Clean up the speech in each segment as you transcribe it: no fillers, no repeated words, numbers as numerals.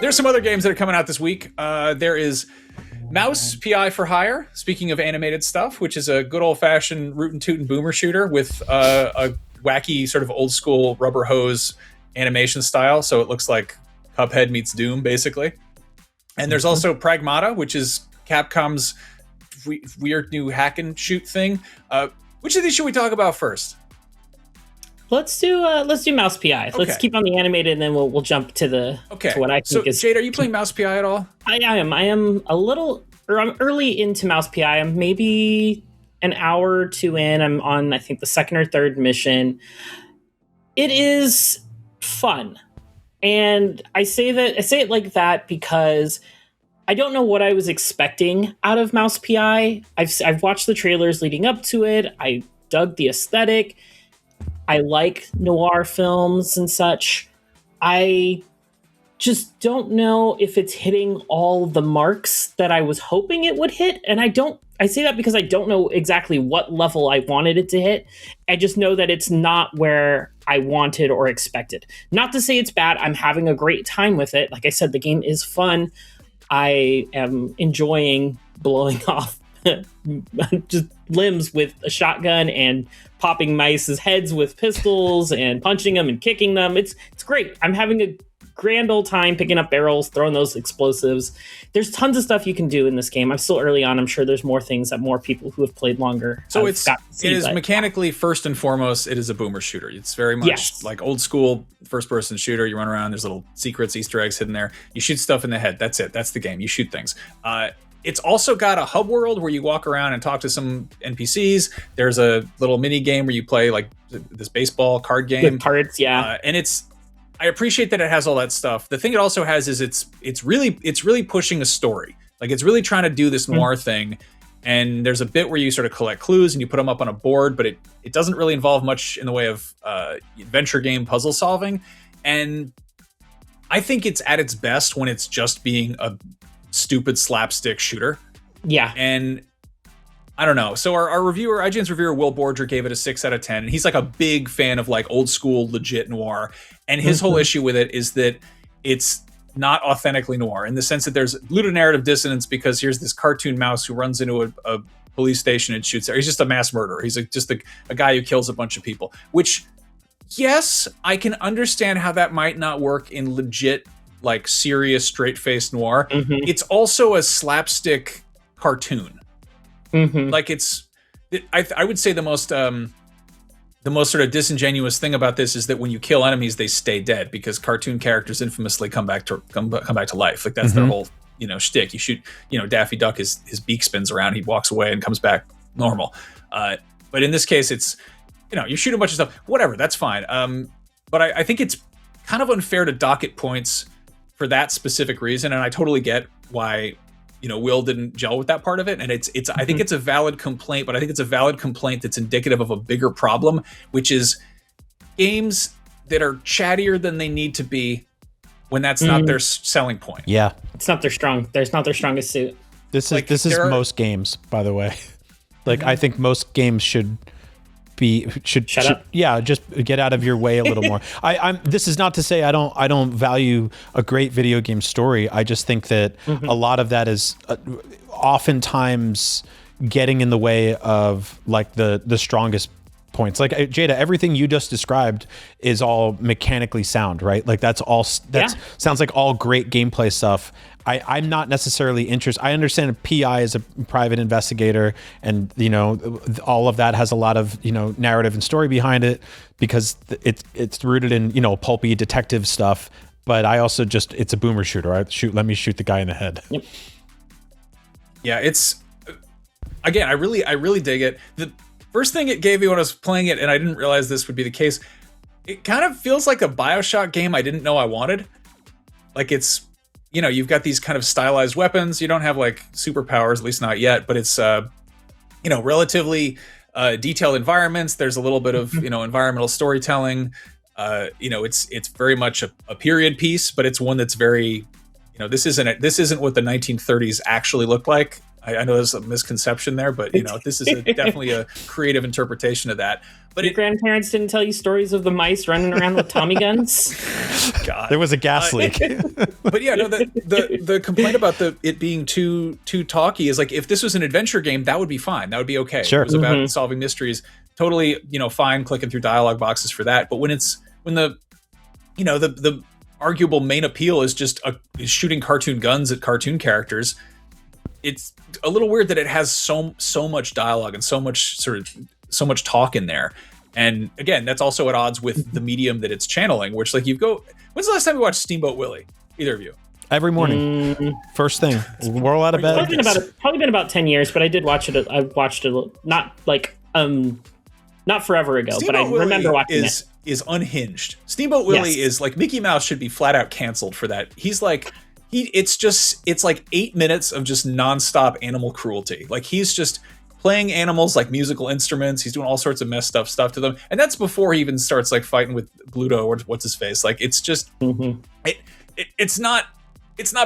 There's some other games that are coming out this week. There is Mouse PI for Hire, speaking of animated stuff, which is a good old-fashioned rootin' tootin' boomer shooter with a wacky sort of old-school rubber hose animation style, so it looks like Cuphead meets Doom, basically. And there's also Pragmata, which is Capcom's weird new hack and shoot thing. Which of these should we talk about first? Let's do Mouse PI. Okay. Let's keep on the animated, and then we'll jump to to what I think is. Jade, are you playing Mouse PI at all? I am. I'm early into Mouse PI. I'm maybe an hour or two in. I'm on, I think, the second or third mission. It is fun, and I say it like that because I don't know what I was expecting out of Mouse PI. I've watched the trailers leading up to it. I dug the aesthetic. I like noir films and such. I just don't know if it's hitting all the marks that I was hoping it would hit. And I say that because I don't know exactly what level I wanted it to hit. I just know that it's not where I wanted or expected. Not to say it's bad. I'm having a great time with it. Like I said, the game is fun. I am enjoying blowing off just limbs with a shotgun and popping mice's heads with pistols and punching them and kicking them. It's great. I'm having a grand old time picking up barrels, throwing those explosives. There's tons of stuff you can do in this game. I'm still early on. I'm sure there's more things that more people who have played longer. So it is mechanically, first and foremost, it is a boomer shooter. It's very much like old school first person shooter. You run around, there's little secrets, Easter eggs hidden there. You shoot stuff in the head. That's it. That's the game. You shoot things. It's also got a hub world where you walk around and talk to some NPCs. There's a little mini game where you play like this baseball card game. With cards, yeah. And I appreciate that it has all that stuff. The thing it also has is it's really pushing a story. Like it's really trying to do this noir thing. And there's a bit where you sort of collect clues and you put them up on a board, but it doesn't really involve much in the way of adventure game puzzle solving. And I think it's at its best when it's just being a stupid slapstick shooter. Yeah. And I don't know. So our reviewer, IGN's reviewer, Will Borger, gave it a 6 out of 10. And he's like a big fan of like old school, legit noir. And his whole issue with it is that it's not authentically noir in the sense that there's ludonarrative dissonance because here's this cartoon mouse who runs into a police station and shoots there. He's just a mass murderer. He's just a guy who kills a bunch of people, which, yes, I can understand how that might not work in legit, like serious, straight-faced noir. It's also a slapstick cartoon. Like I would say the most sort of disingenuous thing about this is that when you kill enemies, they stay dead because cartoon characters infamously come back to life. Like that's their whole shtick. You shoot Daffy Duck, his beak spins around, he walks away and comes back normal. But in this case, it's you shoot a bunch of stuff. Whatever, that's fine. But I think it's kind of unfair to dock it points for that specific reason, and I totally get why Will didn't gel with that part of it. And it's I think it's a valid complaint, but I think it's a valid complaint that's indicative of a bigger problem, which is games that are chattier than they need to be when that's not their selling point. Yeah. It's not their strongest suit. This is most games, by the way. Like I think most games should shut up. Yeah, just get out of your way a little more. This is not to say I don't value a great video game story. I just think that a lot of that is oftentimes getting in the way of like the strongest points. Like Jada, everything you just described is all mechanically sound, right? Like that's sounds like all great gameplay stuff. I'm not necessarily interested. I understand PI is a private investigator, and all of that has a lot of narrative and story behind it because it's rooted in pulpy detective stuff. But I also it's a boomer shooter. Let me shoot the guy in the head. Yep. Yeah, it's again. I really dig it. The first thing it gave me when I was playing it, and I didn't realize this would be the case, it kind of feels like a Bioshock game I didn't know I wanted. Like it's. You've got these kind of stylized weapons. You don't have like superpowers, at least not yet, but it's, relatively detailed environments. There's a little bit of, environmental storytelling. It's very much a period piece, but it's one that's very, this isn't what the 1930s actually looked like. I know there's a misconception there, but this is definitely a creative interpretation of that. But your grandparents didn't tell you stories of the mice running around with Tommy guns? God. There was a gas leak. But yeah, no, the complaint about it being too talky is like, if this was an adventure game, that would be fine. That would be okay. Sure. It was about solving mysteries. Totally, fine clicking through dialogue boxes for that. But when the arguable main appeal is just is shooting cartoon guns at cartoon characters, it's a little weird that it has so much dialogue and so much talk in there. And again, that's also at odds with the medium that it's channeling, which when's the last time you watched Steamboat Willie? Either of you? Every morning. First thing. Roll out of bed. Probably been about 10 years, but I did watch it. I watched it not forever ago, Steamboat but I remember watching it. Is unhinged. Steamboat Willie is like, Mickey Mouse should be flat out canceled for that. He's like, it's like 8 minutes of just nonstop animal cruelty. Like, he's just playing animals like musical instruments. He's doing all sorts of messed up stuff to them. And that's before he even starts like fighting with Gluto or what's his face. Like, it's just, it's not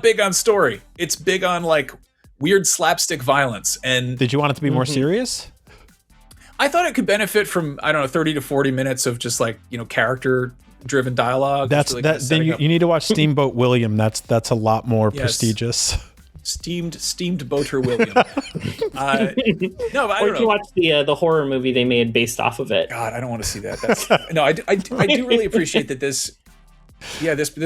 big on story. It's big on like weird slapstick violence. And did you want it to be more serious? I thought it could benefit from, 30 to 40 minutes of just like, character driven dialogue. Then you need to watch Steamboat William. That's a lot more prestigious. Steamed Boater William. No, but I don't know. Or you watch the horror movie they made based off of it. God, I don't want to see that. No, I do really appreciate that this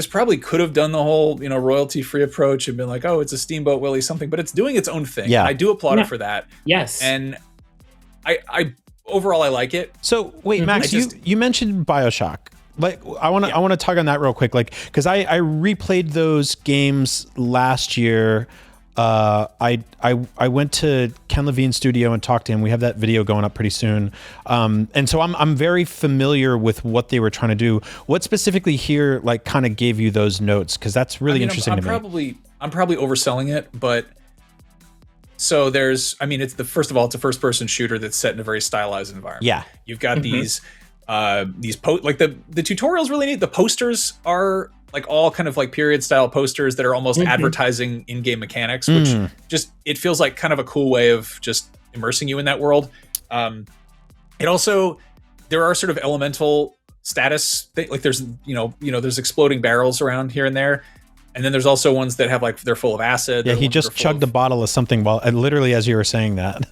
probably could have done the whole, royalty free approach and been like, oh, it's a Steamboat Willie something, but it's doing its own thing. Yeah. I do applaud it for that. Yes. And I overall, I like it. So wait, Max, you mentioned Bioshock. Like, I want to talk on that real quick, like, because I replayed those games last year. I went to Ken Levine's studio and talked to him. We have that video going up pretty soon, and so I'm very familiar with what they were trying to do. What specifically here, like, kind of gave you those notes? Because that's really interesting to me. I'm probably overselling it, but. So it's a first-person shooter that's set in a very stylized environment. Yeah, you've got these like the tutorials really neat. The posters are like all kind of like period style posters that are almost advertising in-game mechanics, which just it feels like kind of a cool way of just immersing you in that world. It also, there are sort of elemental status like there's there's exploding barrels around here and there. And then there's also ones that have like, they're full of acid. Yeah, he just chugged a bottle of something literally as you were saying that.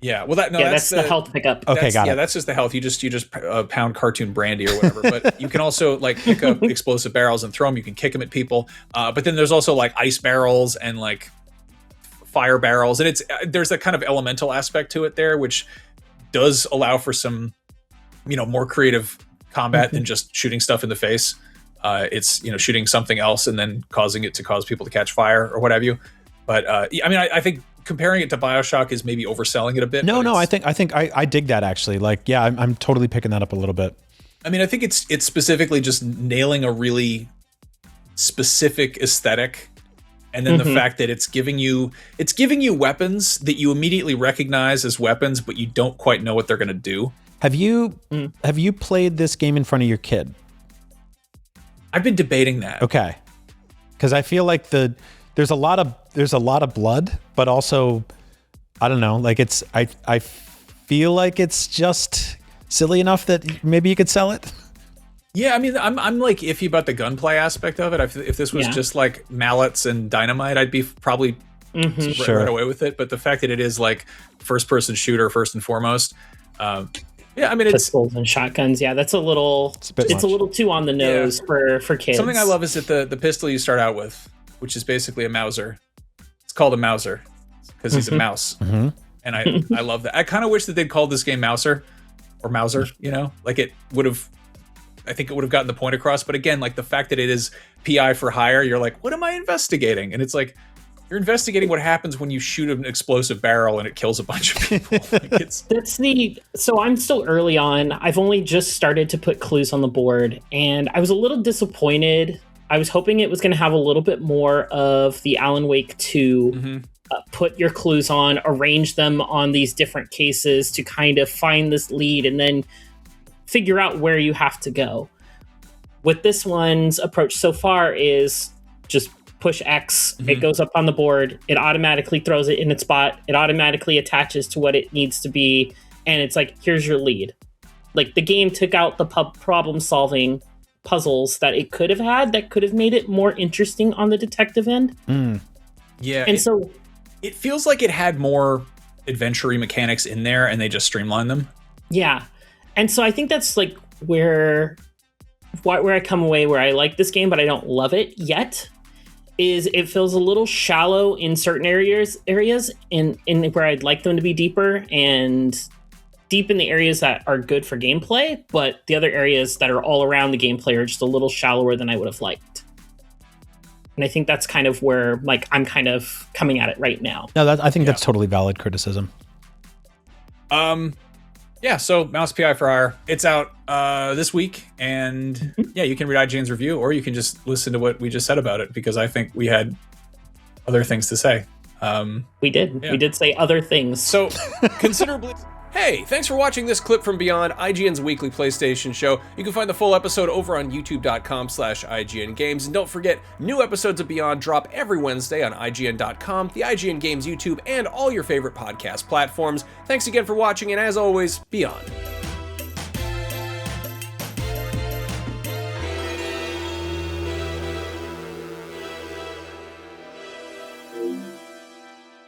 Yeah, well, that's the health pickup. Okay, got it. Yeah, that's just the health. You just pound cartoon brandy or whatever. But you can also like pick up explosive barrels and throw them. You can kick them at people. But then there's also like ice barrels and like fire barrels, and there's a kind of elemental aspect to it there, which does allow for some, more creative combat than just shooting stuff in the face. It's shooting something else and then causing it to cause people to catch fire or what have you. But I think comparing it to Bioshock is maybe overselling it a bit. No, I think I dig that actually. Like, yeah, I'm totally picking that up a little bit. I mean, I think it's specifically just nailing a really specific aesthetic, and then the fact that it's giving you weapons that you immediately recognize as weapons, but you don't quite know what they're going to do. Have you played this game in front of your kid? I've been debating that. Okay, because I feel like there's a lot of blood, but also I don't know. Like I feel like it's just silly enough that maybe you could sell it. Yeah, I mean, I'm like iffy about the gunplay aspect of it. If this was just like mallets and dynamite, I'd be probably right away with it. But the fact that it is like first-person shooter first and foremost. Yeah, I mean, it's pistols and shotguns. Yeah, that's a little too on the nose for kids. Something I love is that the pistol you start out with, which is basically a Mauser. It's called a Mauser because he's a mouse, and I love that. I kind of wish that they'd called this game Mauser or Mauser. Like it would have. I think it would have gotten the point across. But again, like the fact that it is PI for hire, you're like, what am I investigating? And it's like, you're investigating what happens when you shoot an explosive barrel and it kills a bunch of people. That's neat. So I'm still early on. I've only just started to put clues on the board, and I was a little disappointed. I was hoping it was going to have a little bit more of the Alan Wake 2, put your clues on, arrange them on these different cases to kind of find this lead and then figure out where you have to go. With this one's approach so far is just push X, it goes up on the board, it automatically throws it in its spot, it automatically attaches to what it needs to be, and it's like, here's your lead. Like, the game took out the problem-solving puzzles that it could have had that could have made it more interesting on the detective end. Yeah. And so... It feels like it had more adventure-y mechanics in there, and they just streamlined them. Yeah. And so I think that's, like, where I come away where I like this game, but I don't love it yet, is it feels a little shallow in certain areas in where I'd like them to be deeper, and deep in the areas that are good for gameplay, but the other areas that are all around the gameplay are just a little shallower than I would have liked. And I think that's kind of where, like, I'm kind of coming at it right now. No, I think that's totally valid criticism. Yeah, so Mouse PI for Hire, it's out this week, and yeah, you can read IGN's review, or you can just listen to what we just said about it, because I think we had other things to say. We did. Yeah. We did say other things. So, considerably... Hey, thanks for watching this clip from Beyond, IGN's weekly PlayStation show. You can find the full episode over on youtube.com/IGN Games. And don't forget, new episodes of Beyond drop every Wednesday on IGN.com, the IGN Games YouTube, and all your favorite podcast platforms. Thanks again for watching, and as always, Beyond.